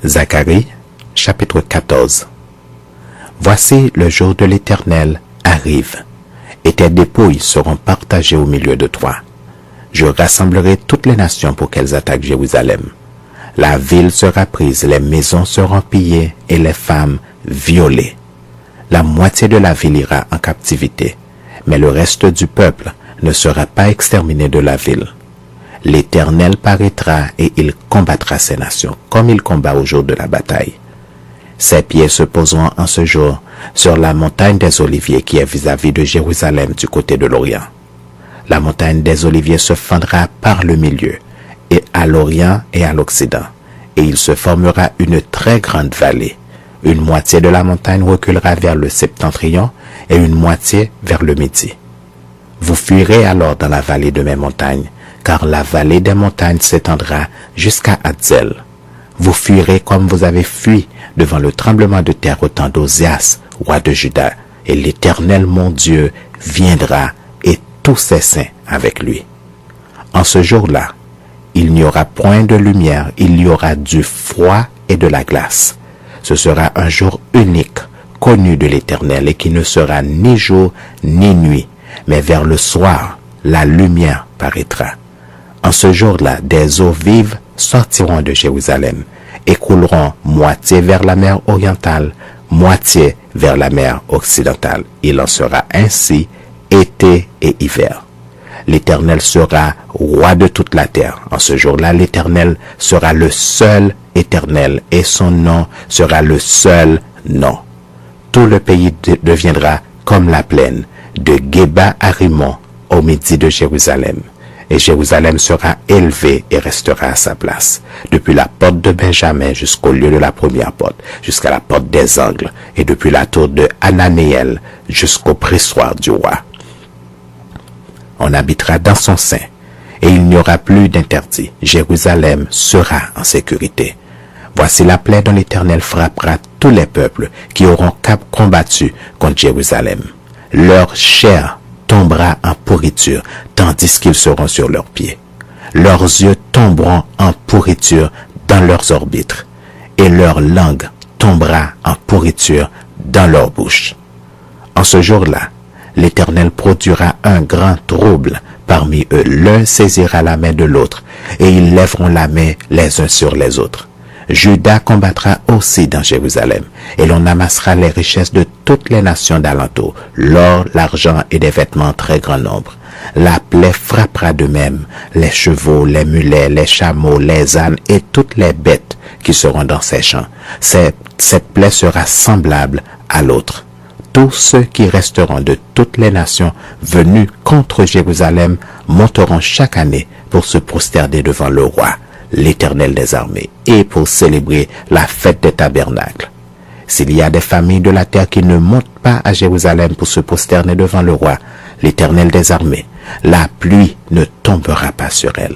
Zacharie, chapitre 14. Voici le jour de l'Éternel arrive, et tes dépouilles seront partagées au milieu de toi. Je rassemblerai toutes les nations pour qu'elles attaquent Jérusalem. La ville sera prise, les maisons seront pillées et les femmes violées. La moitié de la ville ira en captivité, mais le reste du peuple ne sera pas exterminé de la ville. L'Éternel paraîtra et il combattra ces nations, comme il combat au jour de la bataille. Ses pieds se poseront en ce jour sur la montagne des Oliviers qui est vis-à-vis de Jérusalem du côté de l'Orient. La montagne des Oliviers se fendra par le milieu, et à l'Orient et à l'Occident, et il se formera une très grande vallée. Une moitié de la montagne reculera vers le septentrion et une moitié vers le midi. Vous fuirez alors dans la vallée de mes montagnes, car la vallée des montagnes s'étendra jusqu'à Hadzel. Vous fuirez comme vous avez fui devant le tremblement de terre au temps d'Osias, roi de Juda, et l'Éternel mon Dieu viendra et tous ses saints avec lui. En ce jour-là, il n'y aura point de lumière, il y aura du froid et de la glace. Ce sera un jour unique, connu de l'Éternel, et qui ne sera ni jour ni nuit, mais vers le soir, la lumière paraîtra. En ce jour-là, des eaux vives sortiront de Jérusalem et couleront moitié vers la mer orientale, moitié vers la mer occidentale. Il en sera ainsi été et hiver. L'Éternel sera roi de toute la terre. En ce jour-là, l'Éternel sera le seul Éternel et son nom sera le seul nom. Tout le pays deviendra comme la plaine, de Géba à Rimon, au midi de Jérusalem. Et Jérusalem sera élevé et restera à sa place, depuis la porte de Benjamin jusqu'au lieu de la première porte, jusqu'à la porte des angles, et depuis la tour de Hananéel jusqu'au pressoir du roi. On habitera dans son sein, et il n'y aura plus d'interdit. Jérusalem sera en sécurité. Voici la plaie dont l'Éternel frappera tous les peuples qui auront combattu contre Jérusalem. Leur chair tombera en pourriture, tandis qu'ils seront sur leurs pieds. Leurs yeux tomberont en pourriture dans leurs orbites, et leur langue tombera en pourriture dans leur bouche. En ce jour-là, l'Éternel produira un grand trouble parmi eux. L'un saisira la main de l'autre, et ils lèveront la main les uns sur les autres. Juda combattra aussi dans Jérusalem, et l'on amassera les richesses de toutes les nations d'alentour, l'or, l'argent et des vêtements en très grand nombre. La plaie frappera de même les chevaux, les mulets, les chameaux, les ânes et toutes les bêtes qui seront dans ces champs. Cette plaie sera semblable à l'autre. Tous ceux qui resteront de toutes les nations venues contre Jérusalem monteront chaque année pour se prosterner devant le roi, l'Éternel des armées, et pour célébrer la fête des tabernacles. S'il y a des familles de la terre qui ne montent pas à Jérusalem pour se prosterner devant le roi, l'Éternel des armées, la pluie ne tombera pas sur elle.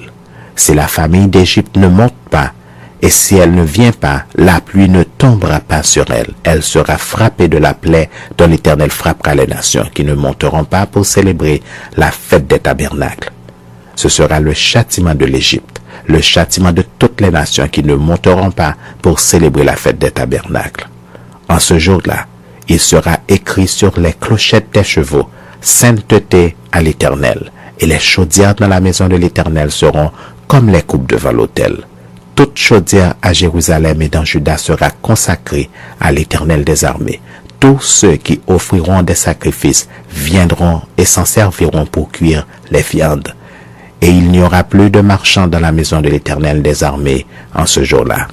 Si la famille d'Égypte ne monte pas, et si elle ne vient pas, la pluie ne tombera pas sur elle. Elle sera frappée de la plaie dont l'Éternel frappera les nations qui ne monteront pas pour célébrer la fête des tabernacles. Ce sera le châtiment de l'Égypte, le châtiment de toutes les nations qui ne monteront pas pour célébrer la fête des tabernacles. En ce jour-là, il sera écrit sur les clochettes des chevaux, sainteté à l'Éternel, et les chaudières dans la maison de l'Éternel seront comme les coupes devant l'autel. Toute chaudière à Jérusalem et dans Juda sera consacrée à l'Éternel des armées. Tous ceux qui offriront des sacrifices viendront et s'en serviront pour cuire les viandes. Et il n'y aura plus de marchands dans la maison de l'Éternel des armées en ce jour-là.